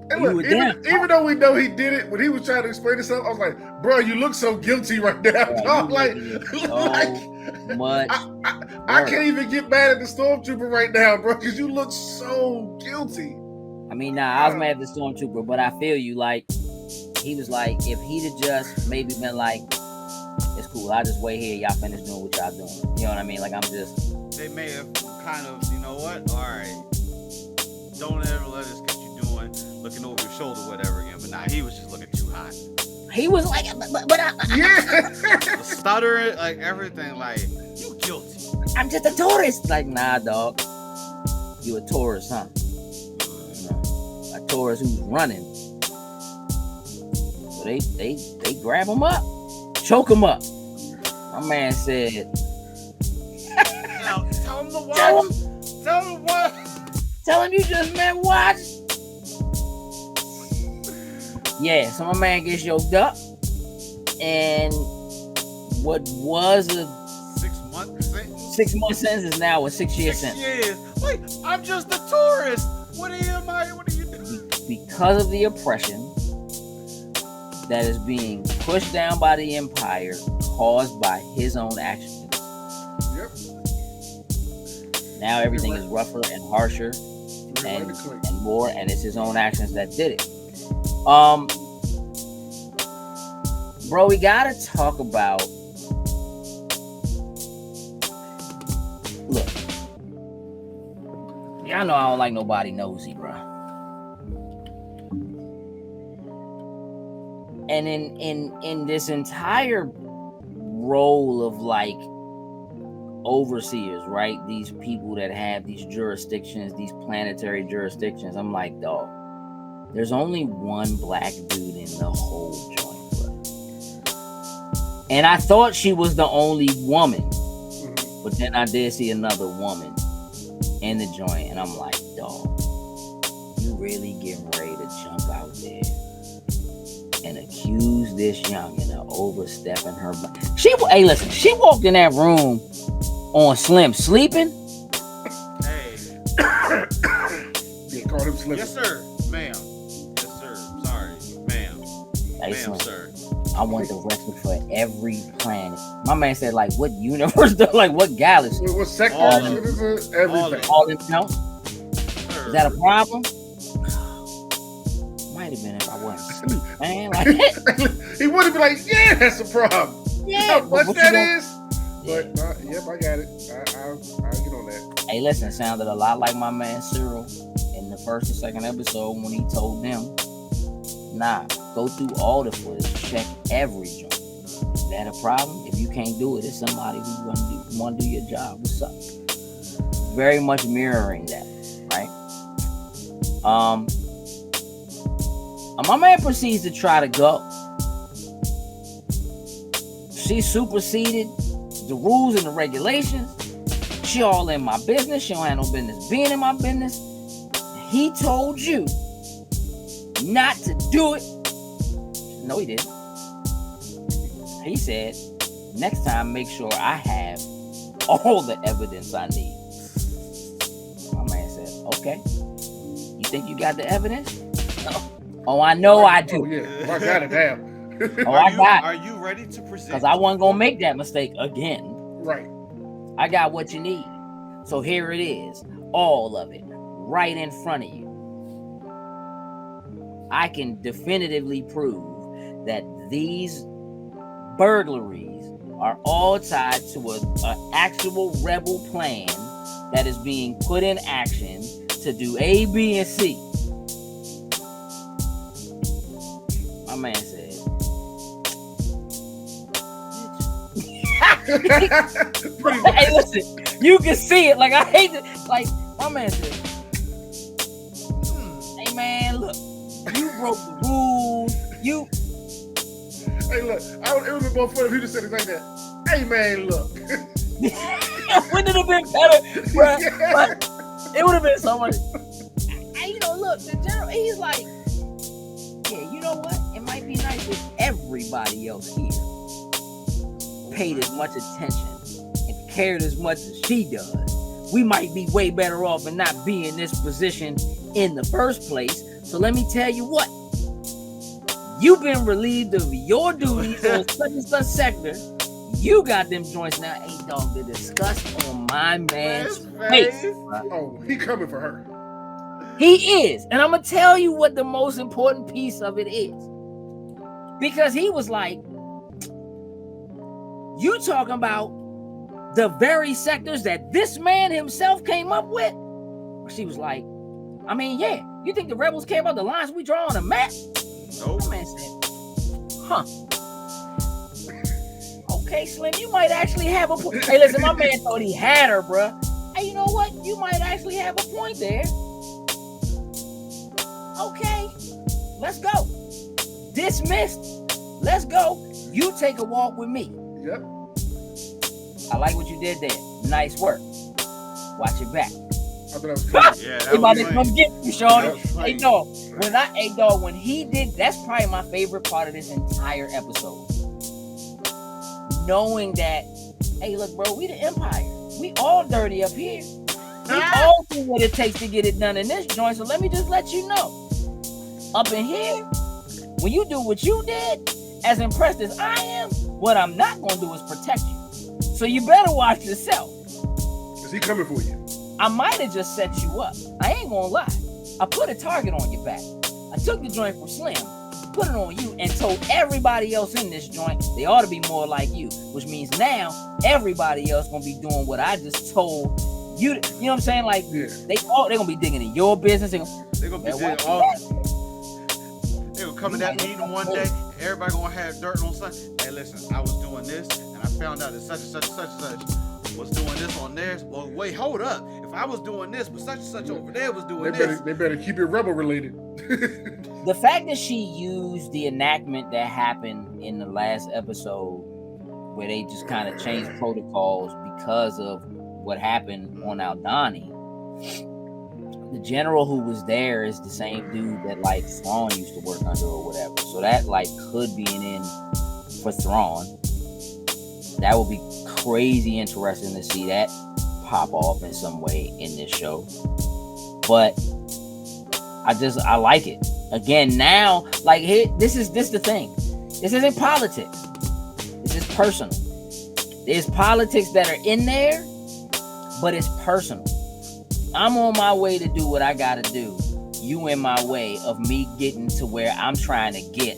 And You look, with them. even though we know he did it, when he was trying to explain himself, I was like, bro, you look so guilty right now. Bro, dog. you Like, so much. I can't even get mad at the stormtrooper right now, bro, because you look so guilty. I mean, nah, I was mad at the stormtrooper, but I feel you. Like, he was like, if he'd have just maybe been like, it's cool, I'll just wait here, y'all finish doing what y'all doing. You know what I mean? Like, I'm just. They may have kind of, you know what? All right, don't ever let us get you doing looking over your shoulder, whatever again. But nah, he was just looking too hot. He was like, but Yeah. The stuttering, like everything, like you guilty. I'm just a tourist. Like, nah, dog. You a tourist, huh? A tourist who's running. So they grab him up, choke him up. My man said, Now, tell him to watch. Tell him. Tell him what. tell him you just met watch. Yeah, so my man gets yoked up, and what was a 6 month sentence. 6 month sentence is now a 6-year 6 sentence. years. Wait, I'm just a tourist. What are you doing? Because of the oppression that is being pushed down by the empire caused by his own actions. Yep. Now everything is rougher and harsher Right and to click. more, and it's his own actions that did it. Bro, we gotta talk about. Look, y'all know I don't like nobody nosy, bro. And in this entire role of like overseers, right? These people that have these jurisdictions, these planetary jurisdictions. I'm like, dog, there's only one black dude in the whole joint, bro. And I thought she was the only woman, but then I did see another woman in the joint, and I'm like, dog, you really getting ready to jump out there and accuse this youngin of overstepping her? Hey, listen, she walked in that room on Slim sleeping. Hey. Yeah, called him slipping. Yes, sir, ma'am. Yes, sir. Sorry, ma'am. Hey, Ma'am, Slim, sir. I want the recipe for every planet. My man said, like, what universe? Like, what galaxy? What sector? All What of is it? All of Everything. it. All in counts? Sir. Is that a problem? Might have been if I wasn't asleep, man. Like, He would have been like, yeah, that's a problem. yeah. How but much what you that gonna- is? But yep, I got it. I'll get on that. Hey, listen, it sounded a lot like my man Cyril in the first or second episode when he told them Nah, go through all the footage, check every joint. Is that a problem? If you can't do it, it's somebody who want to do your job. What's up? Very much mirroring that, right? My man proceeds to try to go. She superseded the rules and the regulations. She all in my business. She don't have no business being in my business. He told you not to do it. No, he didn't. He said, next time, make sure I have all the evidence I need. My man said, okay. You think you got the evidence? Oh, I know I do. Oh, yeah. I got it now. Are you ready to present? Because I wasn't going to make that mistake again. Right. I got what you need. So here it is. All of it. Right in front of you. I can definitively prove that these burglaries are all tied to an actual rebel plan that is being put in action to do A, B, and C. My man said, hey, listen, you can see it. Like, I hate it. Like, my man said, hey, man, look, you broke the rules. You. Hey, look, it would have been more fun if he just said it like that. Hey, man, look. Wouldn't it have been better, bro? Yeah. But it would have been so much. Hey, look, the general, he's like, yeah, you know what? It might be nice if everybody else here paid as much attention and cared as much as she does. We might be way better off and not be in this position in the first place. So let me tell you what. You've been relieved of your duties on such and such sector. You got them joints now. Hey, dog, the disgust on my man's face. Oh, he coming for her. He is. And I'm going to tell you what the most important piece of it is. Because he was like, you talking about the very sectors that this man himself came up with? She was like, I mean, yeah. You think the rebels care about the lines we draw on a map? Nope. My man said, huh. Okay, Slim, you might actually have a point. Hey, listen, my man thought he had her, bruh. Hey, you know what? You might actually have a point there. Okay, let's go. Dismissed. Let's go. You take a walk with me. Yep. I like what you did there. Nice work. Watch your back. I thought that was cool. Yeah, He about to that come get you, shorty. Yeah. Hey, dog, when he did, that's probably my favorite part of this entire episode. Knowing that, hey, look, bro, we the Empire. We all dirty up here. We all do what it takes to get it done in this joint. So let me just let you know. Up in here, when you do what you did, as impressed as I am, what I'm not going to do is protect you. So you better watch yourself. Is he coming for you? I might have just set you up. I ain't gonna lie. I put a target on your back. I took the joint from Slim, put it on you, and told everybody else in this joint they ought to be more like you. Which means now everybody else gonna be doing what I just told you. You know what I'm saying? Like they gonna be digging in your business. They're gonna be digging all. They gonna come in that meeting one day. Everybody gonna have dirt on something. Hey, listen, I was doing this, and I found out that such and such and such and such was doing this on theirs. Well, wait, hold up. If I was doing this, but such and such over there was doing this. They better keep it rebel related. The fact that she used the enactment that happened in the last episode, where they just kind of changed protocols because of what happened on Aldani. The general who was there is the same dude that like Thrawn used to work under or whatever. So that like could be an in for Thrawn. That would be crazy interesting to see that pop off in some way in this show. But I like it. Again, now, like this the thing. This isn't politics. This is personal. There's politics that are in there, but it's personal. I'm on my way to do what I gotta do. You in my way of me getting to where I'm trying to get.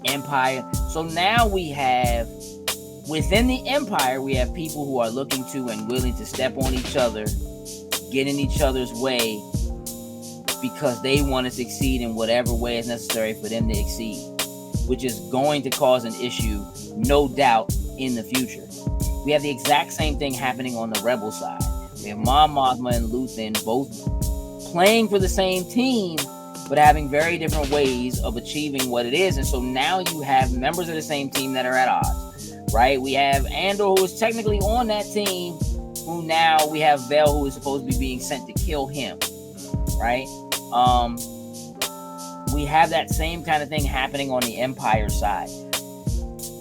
Empire. So now we have, within the Empire, we have people who are looking to and willing to step on each other, get in each other's way, because they want to succeed in whatever way is necessary for them to exceed, which is going to cause an issue, no doubt, in the future. We have the exact same thing happening on the Rebel side. We have Mon Mothma and Luthen both playing for the same team, but having very different ways of achieving what it is. And so now you have members of the same team that are at odds, right? We have Andor, who is technically on that team, who now we have Vel, who is supposed to be being sent to kill him, right? We have that same kind of thing happening on the Empire side.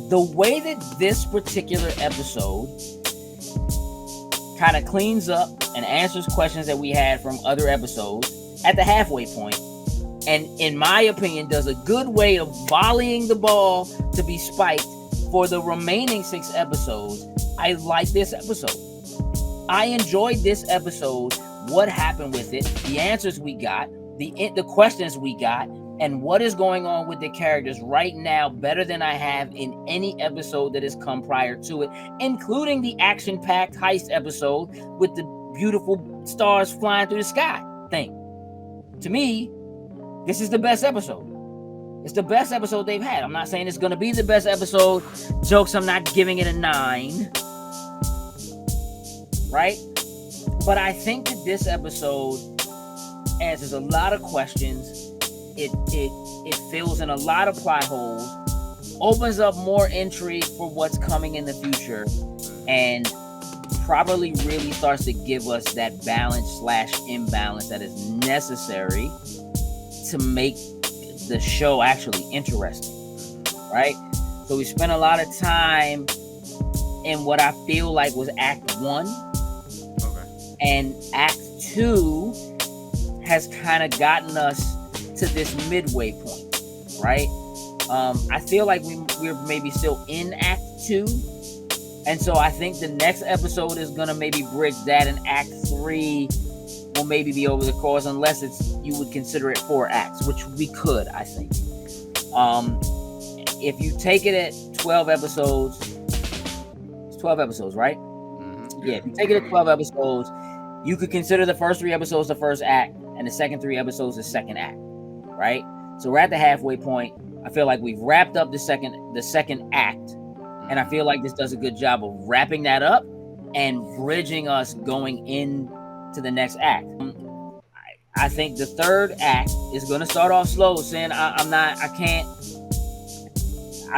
The way that this particular episode kind of cleans up and answers questions that we had from other episodes at the halfway point, and in my opinion does a good way of volleying the ball to be spiked for the remaining 6 episodes. I like this episode. I enjoyed this episode, what happened with it, the answers we got, the questions we got, and what is going on with the characters right now better than I have in any episode that has come prior to it, including the action-packed heist episode with the beautiful stars flying through the sky thing. To me, this is the best episode. It's the best episode they've had. I'm not saying it's going to be the best episode. Jokes, I'm not giving it a 9. Right? But I think that this episode answers a lot of questions. It fills in a lot of plot holes, opens up more intrigue for what's coming in the future, and probably really starts to give us that balance/imbalance that is necessary to make the show actually interesting, right? So we spent a lot of time in what I feel like was Act 1. Okay. And Act 2 has kind of gotten us to this midway point, right? I feel like we're maybe still in Act 2. And so I think the next episode is going to maybe bridge that, and Act 3 will maybe be over the course, unless you would consider it 4 acts, which we could, I think. If you take it at 12 episodes, it's 12 episodes, right? Mm-hmm. Yeah, if you take it at 12 episodes, you could consider the first 3 episodes the first act, and the second 3 episodes the second act, right? So we're at the halfway point. I feel like we've wrapped up the second act, and I feel like this does a good job of wrapping that up and bridging us going into the next act. I think the third act is going to start off slow, saying I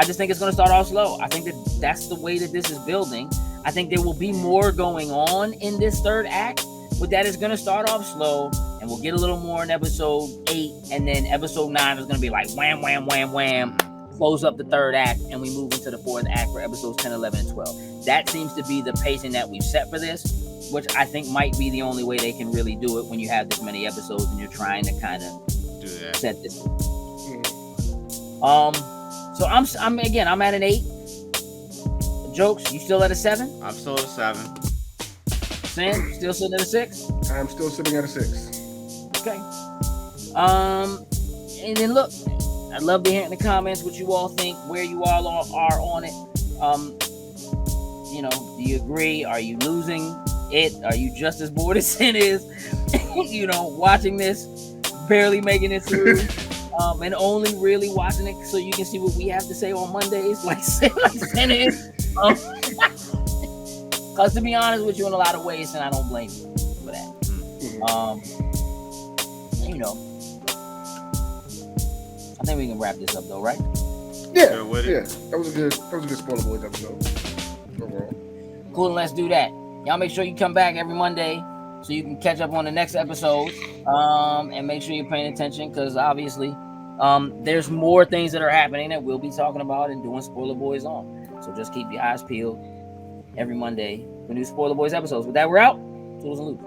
just think it's going to start off slow. I think that's the way that this is building. I think there will be more going on in this third act, but that is going to start off slow, and we'll get a little more in episode 8, and then episode 9 is going to be like wham, wham, wham, wham, close up the third act, and we move into the fourth act for episodes 10, 11, and 12. That seems to be the pacing that we've set for this, which I think might be the only way they can really do it when you have this many episodes and you're trying to kind of Do that. set this. So I'm at an 8. Jokes, you still at a 7? I'm still at a 7. Sam, still sitting at a 6? I'm still sitting at a 6. Okay. And then look, I'd love to hear in the comments what you all think, where you all are on it. Do you agree? Are you losing it? Are you just as bored as Sin is? Watching this, barely making it through, and only really watching it so you can see what we have to say on Mondays, like Sin is. Because to be honest with you, in a lot of ways, and I don't blame you for that. I think we can wrap this up though, right? Yeah. That was a good Spoiler Boys episode overall. Cool, and let's do that. Y'all make sure you come back every Monday so you can catch up on the next episode. And make sure you're paying attention, because obviously there's more things that are happening that we'll be talking about and doing Spoiler Boys on. So just keep your eyes peeled every Monday for new Spoiler Boys episodes. With that, we're out. Tools and Loop.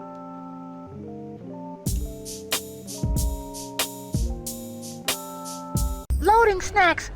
Loading snacks.